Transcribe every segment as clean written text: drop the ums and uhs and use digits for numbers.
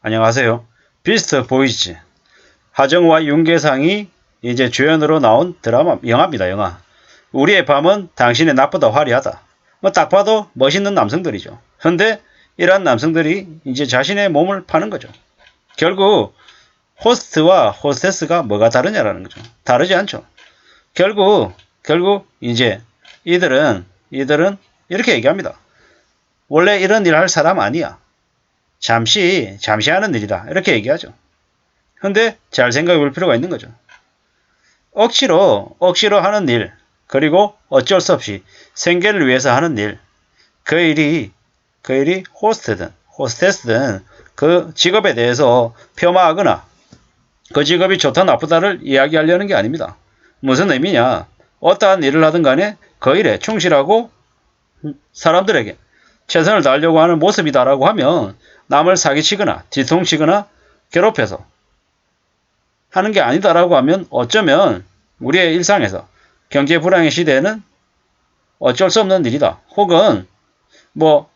안녕하세요. 비스트 보이즈. 하정우와 윤계상이 이제 주연으로 나온 영화입니다. 영화. 우리의 밤은 당신의 낮보다 화려하다. 뭐 딱 봐도 멋있는 남성들이죠. 근데 이런 남성들이 이제 자신의 몸을 파는 거죠. 결국 호스트와 호스테스가 뭐가 다르냐라는 거죠. 다르지 않죠. 결국 이제 이들은 이렇게 얘기합니다. 원래 이런 일 할 사람 아니야. 잠시 하는 일이다. 이렇게 얘기하죠. 근데 잘 생각해 볼 필요가 있는 거죠. 억지로 하는 일, 그리고 어쩔 수 없이 생계를 위해서 하는 일, 그 일이 호스트든 호스테스든 그 직업에 대해서 폄하하거나 그 직업이 좋다 나쁘다를 이야기하려는 게 아닙니다. 무슨 의미냐? 어떠한 일을 하든 간에 그 일에 충실하고 사람들에게 최선을 다하려고 하는 모습이다라고 하면 남을 사기치거나 뒤통치거나 괴롭혀서 하는 게 아니다라고 하면 어쩌면 우리의 일상에서 경제 불황의 시대에는 어쩔 수 없는 일이다. 혹은 뭐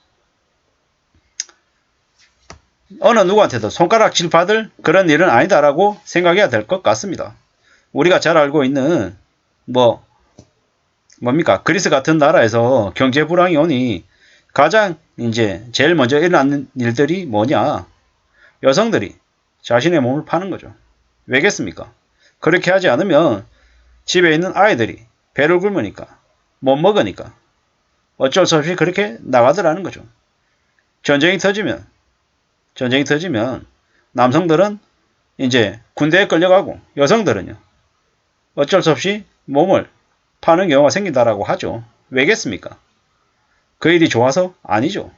어느 누구한테도 손가락질 받을 그런 일은 아니다라고 생각해야 될 것 같습니다. 우리가 잘 알고 있는 뭡니까? 그리스 같은 나라에서 경제 불황이 오니 가장 이제 제일 먼저 일어나는 일들이 뭐냐? 여성들이 자신의 몸을 파는 거죠. 왜겠습니까? 그렇게 하지 않으면 집에 있는 아이들이 배를 굶으니까 못 먹으니까 어쩔 수 없이 그렇게 나가더라는 거죠. 전쟁이 터지면 남성들은 이제 군대에 끌려가고 여성들은요 어쩔 수 없이 몸을 파는 경우가 생긴다라고 하죠. 왜겠습니까? 그 일이 좋아서? 아니죠.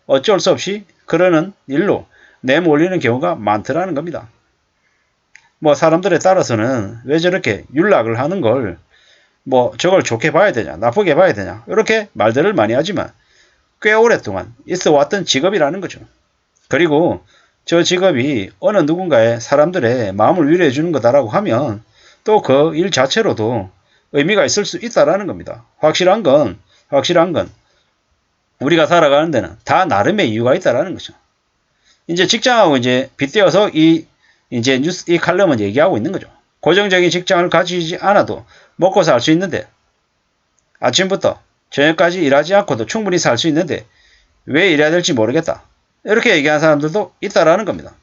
어쩔 수 없이 그러는 일로 내몰리는 경우가 많더라는 겁니다. 뭐 사람들에 따라서는 왜 저렇게 윤락을 하는 걸 저걸 좋게 봐야 되냐 나쁘게 봐야 되냐 이렇게 말들을 많이 하지만 꽤 오랫동안 있어 왔던 직업이라는 거죠. 그리고 저 직업이 어느 누군가의 사람들의 마음을 위로해 주는 거다라고 하면 또 그 일 자체로도 의미가 있을 수 있다라는 겁니다. 확실한 건 우리가 살아가는 데는 다 나름의 이유가 있다라는 거죠. 이제 직장하고 이제 빗대어서 이 칼럼은 얘기하고 있는 거죠. 고정적인 직장을 가지지 않아도 먹고 살 수 있는데 아침부터 저녁까지 일하지 않고도 충분히 살 수 있는데 왜 일해야 될지 모르겠다. 이렇게 얘기하는 사람들도 있다라는 겁니다.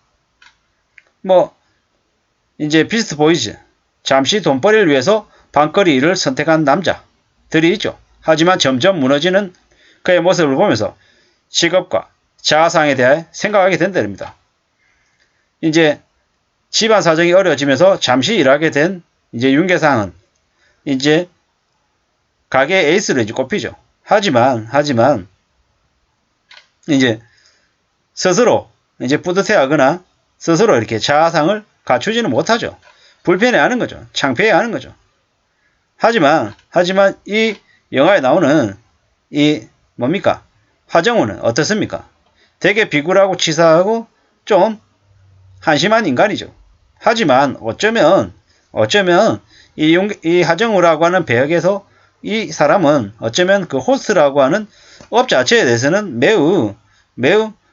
이제 비스트 보이즈. 잠시 돈벌이를 위해서 밤거리 일을 선택한 남자들이 있죠. 하지만 점점 무너지는 그의 모습을 보면서 직업과 자아상에 대해 생각하게 된답니다. 이제 집안 사정이 어려워지면서 잠시 일하게 된 이제 윤계상은 이제 가게 에이스로 이제 꼽히죠. 하지만 이제 스스로 이제 뿌듯해하거나 스스로 이렇게 자아상을 갖추지는 못하죠. 불편해하는 거죠. 창피해하는 거죠. 하지만 이 영화에 나오는 이 하정우는 어떻습니까? 되게 비굴하고 치사하고 좀 한심한 인간이죠. 하지만 어쩌면 이 하정우라고 하는 배역에서 이 사람은 어쩌면 그 호스트라고 하는 업 자체에 대해서는 매우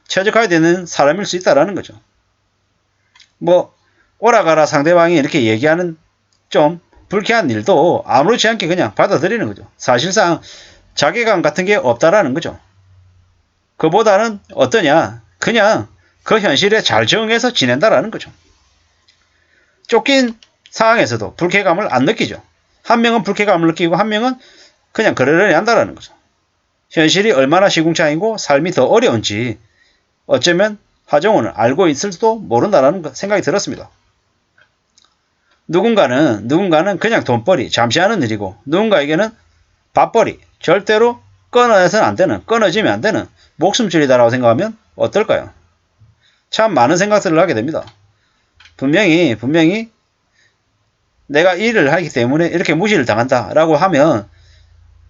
최적화되어 되는 사람일 수 있다라는 거죠. 오라가라 상대방이 이렇게 얘기하는 좀 불쾌한 일도 아무렇지 않게 그냥 받아들이는 거죠. 사실상 자괴감 같은 게 없다라는 거죠. 그보다는 어떠냐? 그냥 그 현실에 잘 적응해서 지낸다라는 거죠. 쫓긴 상황에서도 불쾌감을 안 느끼죠. 한 명은 불쾌감을 느끼고 한 명은 그냥 그러려니 한다라는 거죠. 현실이 얼마나 시궁창이고 삶이 더 어려운지 어쩌면 하정우는 알고 있을지도 모른다라는 생각이 들었습니다. 누군가는 그냥 돈벌이, 잠시 하는 일이고 누군가에게는 밥벌이, 절대로 끊어내서는 안 되는, 끊어지면 안 되는 목숨줄이다라고 생각하면 어떨까요? 참 많은 생각들을 하게 됩니다. 분명히 내가 이 일을 하기 때문에 이렇게 무시를 당한다라고 하면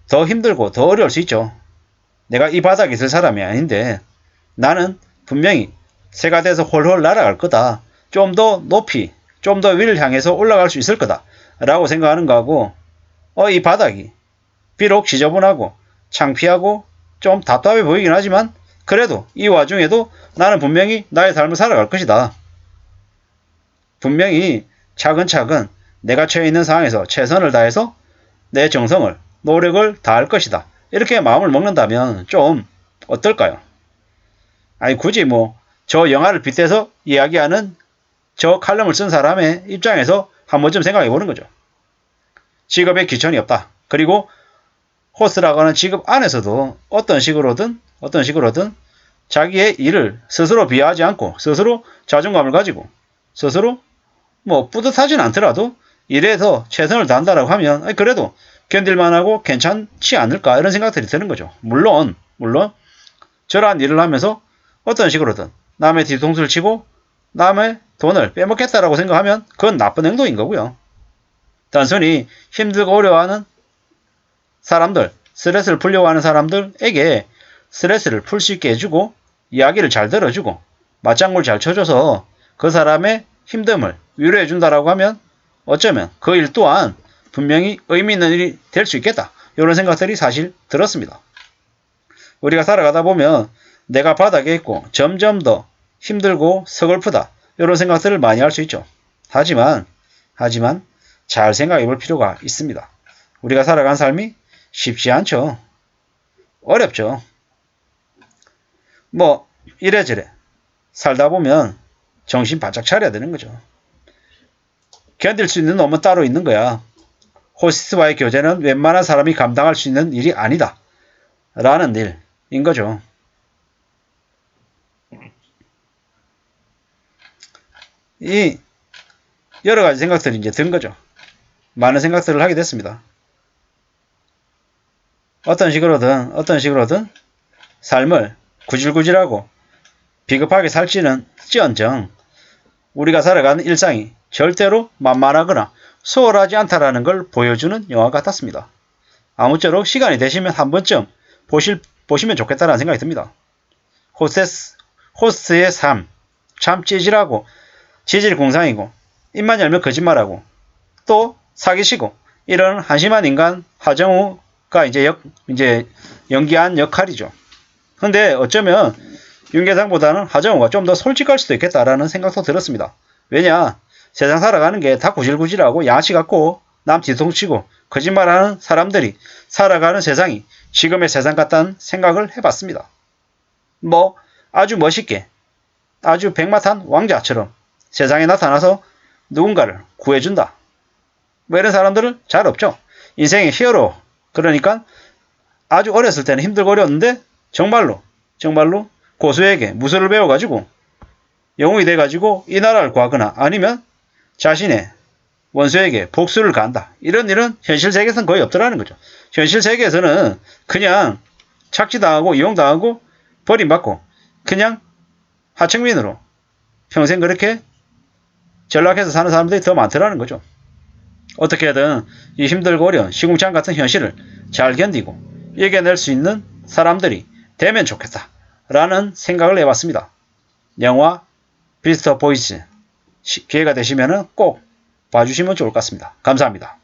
더 힘들고 더 어려울 수 있죠. 내가 이 바닥에 있을 사람이 아닌데 나는 분명히 새가 돼서 홀홀 날아갈 거다. 좀 더 높이, 좀 더 위를 향해서 올라갈 수 있을 거다. 라고 생각하는 거하고 이 바닥이 비록 지저분하고 창피하고 좀 답답해 보이긴 하지만 그래도 이 와중에도 나는 분명히 나의 삶을 살아갈 것이다. 분명히 차근차근 내가 처해 있는 상황에서 최선을 다해서 내 정성을, 노력을 다할 것이다. 이렇게 마음을 먹는다면 좀 어떨까요? 아니 굳이 저 영화를 빗대서 이야기하는 저 칼럼을 쓴 사람의 입장에서 한 번쯤 생각해 보는 거죠. 직업에 귀천이 없다. 그리고 호스라고 하는 직업 안에서도 어떤 식으로든 자기의 일을 스스로 비하하지 않고 스스로 자존감을 가지고 스스로 뿌듯하진 않더라도 일에서 최선을 다한다라고 하면 그래도 견딜만하고 괜찮지 않을까 이런 생각들이 드는 거죠. 물론 저러한 일을 하면서 어떤 식으로든 남의 뒤통수를 치고 남의 돈을 빼먹겠다라고 생각하면 그건 나쁜 행동인 거고요. 단순히 힘들고 어려워하는 사람들, 스트레스를 풀려고 하는 사람들에게 스트레스를 풀 수 있게 해주고 이야기를 잘 들어주고 맞장구를 잘 쳐줘서 그 사람의 힘듦을 위로해준다라고 하면 어쩌면 그 일 또한 분명히 의미 있는 일이 될 수 있겠다. 이런 생각들이 사실 들었습니다. 우리가 살아가다 보면 내가 바닥에 있고 점점 더 힘들고 서글프다. 이런 생각들을 많이 할 수 있죠. 하지만 잘 생각해 볼 필요가 있습니다. 우리가 살아간 삶이 쉽지 않죠. 어렵죠. 이래저래 살다 보면 정신 바짝 차려야 되는 거죠. 견딜 수 있는 놈은 따로 있는 거야. 호스트와의 교제는 웬만한 사람이 감당할 수 있는 일이 아니다. 라는 일인 거죠. 이 여러 가지 생각들이 이제 든 거죠. 많은 생각들을 하게 됐습니다. 어떤 식으로든 삶을 구질구질하고 비겁하게 살지는 찌언정 우리가 살아가는 일상이 절대로 만만하거나 수월하지 않다라는 걸 보여주는 영화 같았습니다. 아무쪼록 시간이 되시면 한 번쯤 보시면 좋겠다라는 생각이 듭니다. 호스트의 삶, 참 찌질하고 지질공상이고 입만 열면 거짓말하고 또 사기치고 이런 한심한 인간 하정우가 이제 연기한 역할이죠. 근데 어쩌면 윤계상보다는 하정우가 좀 더 솔직할 수도 있겠다라는 생각도 들었습니다. 왜냐? 세상 살아가는 게 다 구질구질하고 양아치 같고 남 뒤통치고 거짓말하는 사람들이 살아가는 세상이 지금의 세상 같다는 생각을 해봤습니다. 아주 멋있게 아주 백마탄 왕자처럼 세상에 나타나서 누군가를 구해준다. 이런 사람들은 잘 없죠. 인생의 히어로. 그러니까 아주 어렸을 때는 힘들고 어려웠는데 정말로 고수에게 무술을 배워가지고 영웅이 돼가지고 이 나라를 구하거나 아니면 자신의 원수에게 복수를 간다. 이런 일은 현실 세계에서는 거의 없더라는 거죠. 현실 세계에서는 그냥 착취당하고 이용당하고 버림받고 그냥 하층민으로 평생 그렇게 전락해서 사는 사람들이 더 많더라는 거죠. 어떻게든 이 힘들고 어려운 시궁창 같은 현실을 잘 견디고 이겨낼 수 있는 사람들이 되면 좋겠다 라는 생각을 해봤습니다. 영화 비스트 오브 보이즈 기회가 되시면 꼭 봐주시면 좋을 것 같습니다. 감사합니다.